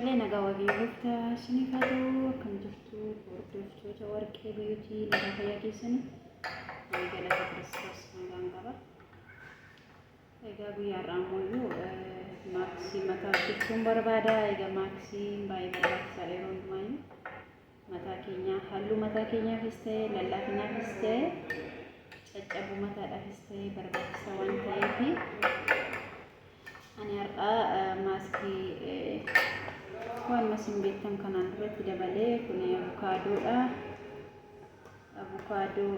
Tole nagaa waggeeffata siniifatu akkam jirtu hordoftoota warqee biyyootii lafa fayyaa keessanii galata Kiristoos nagaan qaba. Egaa guyyaa irraa ammoo maaksii mataa hojjechuun barbaada. Egaa maaksiin baay'ee barbaachisaadha yeroo hundumaa mataa keenya halluu mataa keenyaafis ta'e lallaafinaafis ta'e caccabuu mataadhaafis ta'e barbaachisaa waan ta'eef ani har'aa maaskii waan masin beektan kanaan duratti dabalee kun avokaadoodha. Avokaadoo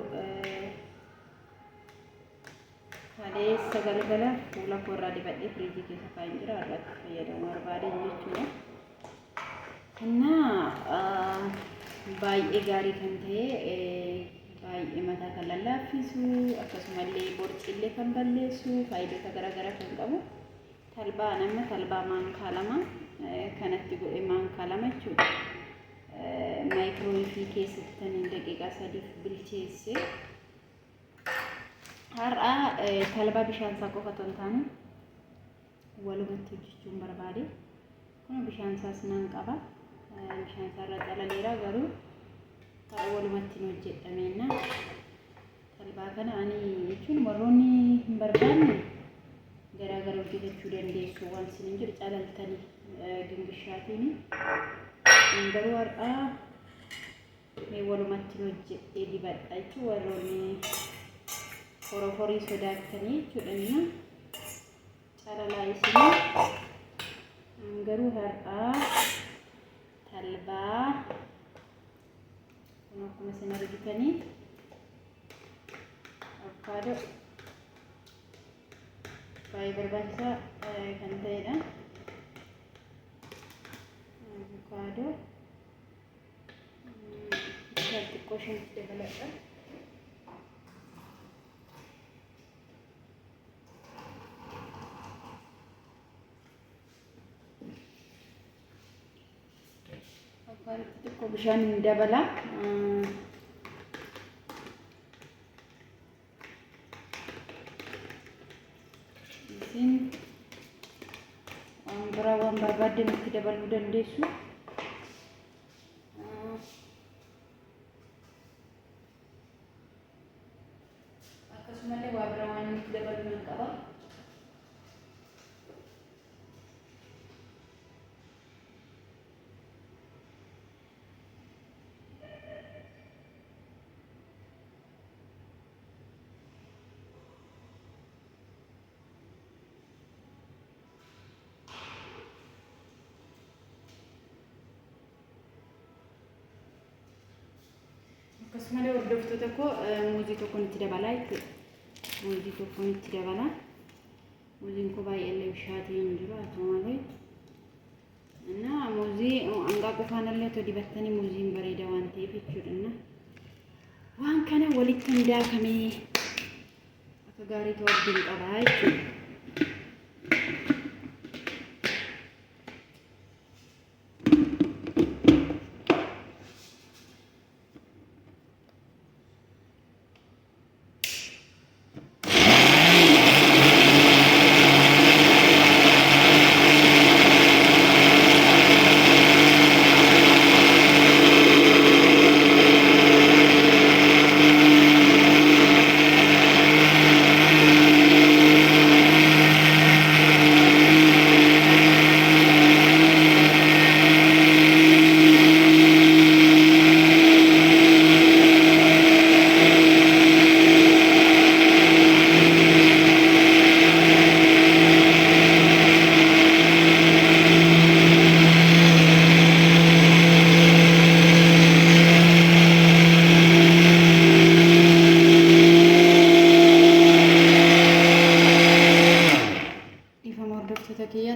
kaleessa galgala fuula koorraa dibadhee firiijii keessa kaa'een jira. Irratti fayyadamuu barbaadeen jechuudha. Baay'ee gaarii kan ta'e baay'ee mataa kan lallaaffisu akkasumallee borcillee kan balleessu faayidoota garaagaraa kan qabu. Talbaa nama talbaa maankaa lama kanatti godhee maankaa lama jechuudha. Maayikirooweevii keessatti daqiiqaa 3 bilcheesse. Har'a talbaa bishaan isaa qofa osoo hin taane walumatti hojjechuun barbaade. Kun bishaan isaas nan qaba. Bishaan isaa irra calaleera garuu walumatti hin hojjetameenna. Talbaa kana ani jechuun warroonni hin barbaanne garaagara hojjetachuu dandeessu waan isin jiru calaltanii gingishaatiin garuu har'aa walumatti hojjetee dibadha jechuun warroonni horoforii sodaatanii jechuudha. Calalaa isin garuu har'aa talbaa kun akkuma isin argitanii avokaadoo baay'ee barbaachisaa kan ta'edha. Avokaadoo xiqqoo isheentti dabaladha. Avokaadoo xiqqoo bishaan dabala. Waan barbaadde nutti dabaluu dandeessu. Akkasumallee waa biraa waan nutti dabaluu nan qaba. Akkasumallee hordoftoota koo muuzii tokkoon itti dabalaa jechuudha. Muuzii tokkoon itti dabala. Muuziin koo baay'ee bishaatii hin jiru atumalee. Muuzii hangaa qofaanillee otoo dibattanii muuziin bareeda waan ta'eef jechuudha. Waan kana walitti hundaakamee akka gaarii ta'uu wajjin qabaa jechuudha.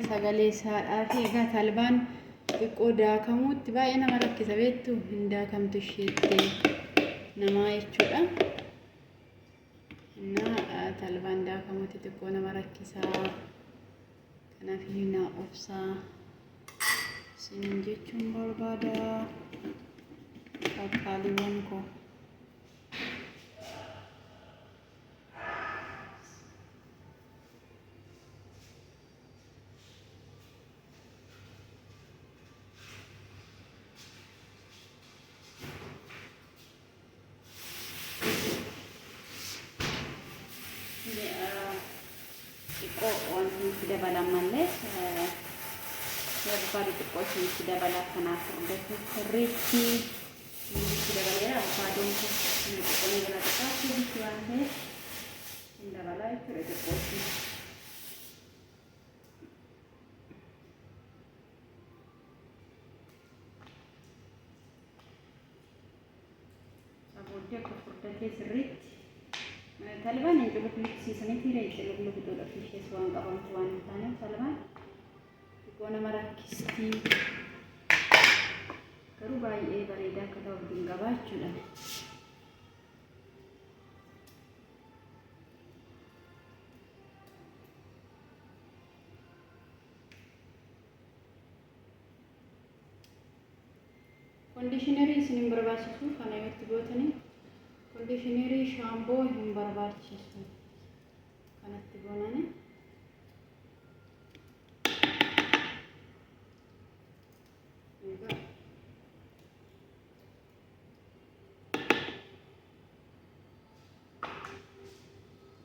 Sagalee isaadhaa fi egaa talbaan xiqqoo daakamuutti baay'ee nama rakkisa beektu hin daakamtu isheetti namaa jechuudha. Talbaan daakamuutti xiqqoo nama rakkisaa kanaaf na obsaa isin jechuun barbaada qaqqaaliiwwan koo. dabala malee abukaadoo xiqqoo itti dabala kanaaf furdatu sirriitti itti dabaleera abukaadoon kun xiqqoo ni jala xiqqaatti itti waan ta'eef hin dabalaa jechuudha xiqqootti. Sabooddee akka furdatee sirriitti talbaan hin culuqluqsiisaniitii culuqluqxuudha ishees waan qabamtu waan hin taaneef talbaan xiqqoo nama rakkisti garuu baay'ee bareedaa akka ta'u abdiin qabaachuudha. Kondiishinarii isin hin barbaachisu kana irratti gootanii kondiishinarii shaamboo hin barbaachisu kanatti goonanii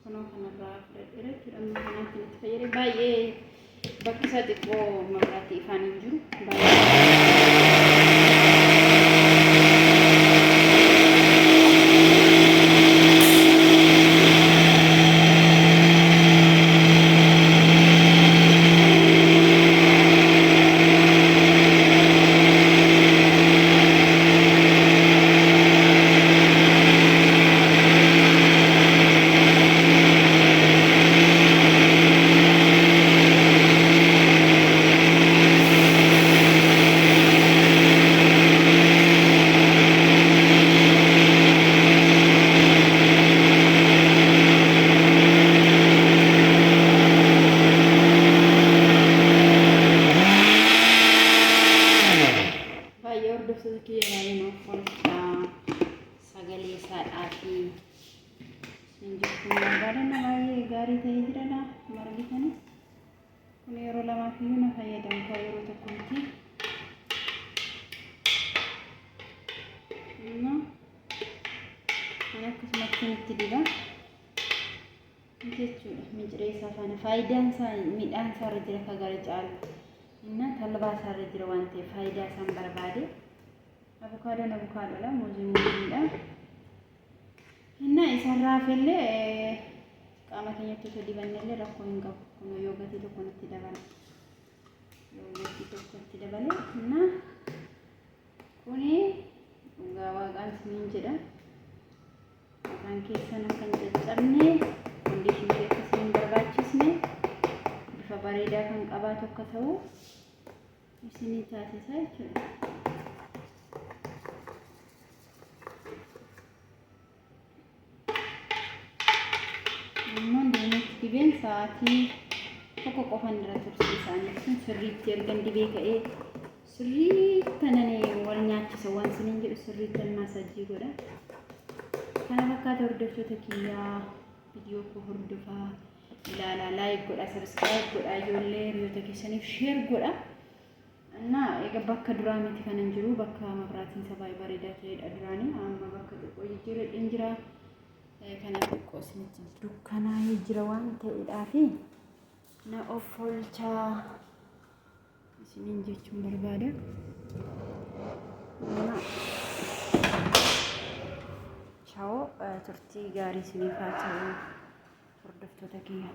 kunoo kanarraa fudhadheera jechuudha. Amma kanaatti itti fayyadee baay'ee bakki isaa xiqqoo maqaatii ifaan hin jiru sagalee isaadhaa fi injiftuu barbaadannaa baay'ee gaarii ta'ee jiradha. Margitanii kun yeroo lamaaf iyyuu na fayyadamu ta'u yeroo tokkotti kan akkasumatti itti diba jechuudha. Minciree isaa faana faayidaan isaa midhaan isaa irra jira akka gara caalu inna talbaa isaa irra jira waan ta'eef faayidaa isaan barbaade. Avokaadoodha muuziidha inna isarraa fillee qaama keenyatti osoo dibannellee rakkoo hin qabu. Kun yoogatii tokko itti dabale inna kuni dhugaa waaqaan isiniin jedha afaan keessan akka hin caccabne kondiishinarii akkasii hin barbaachisne bifa bareedaa kan qabaatu akka ta'u isinii taasisa jechuudha. Dibeen sa'aatii tokko qofan irra tursiisanii sun sirriitti ergan dibee ka'ee sirriitti tananii wal nyaachisa waan isiniin jedhu sirriitti maasajii godha. Kana fakkaata hordoftoota kiyyaa viidiyoo koo hordofaa ilaalaa laayik godha sabiskiraayib godha ijoollee hiriyoota keessaniif sheer godha. Innaa egaa bakka duraa miti kanan jiru bakka mabraatiin isaa baay'ee bareedaa ta'edha duraanii amma bakka xiqqoo jijjiirradheen jira. Kana xiqqoo isinitti dukkanaa'ee jira waan ta'eedhaafi na of oolchaa isiniin jechuun barbaada. Ciao turtii gaarii isiniif haa ta'u hordoftoota kiyya.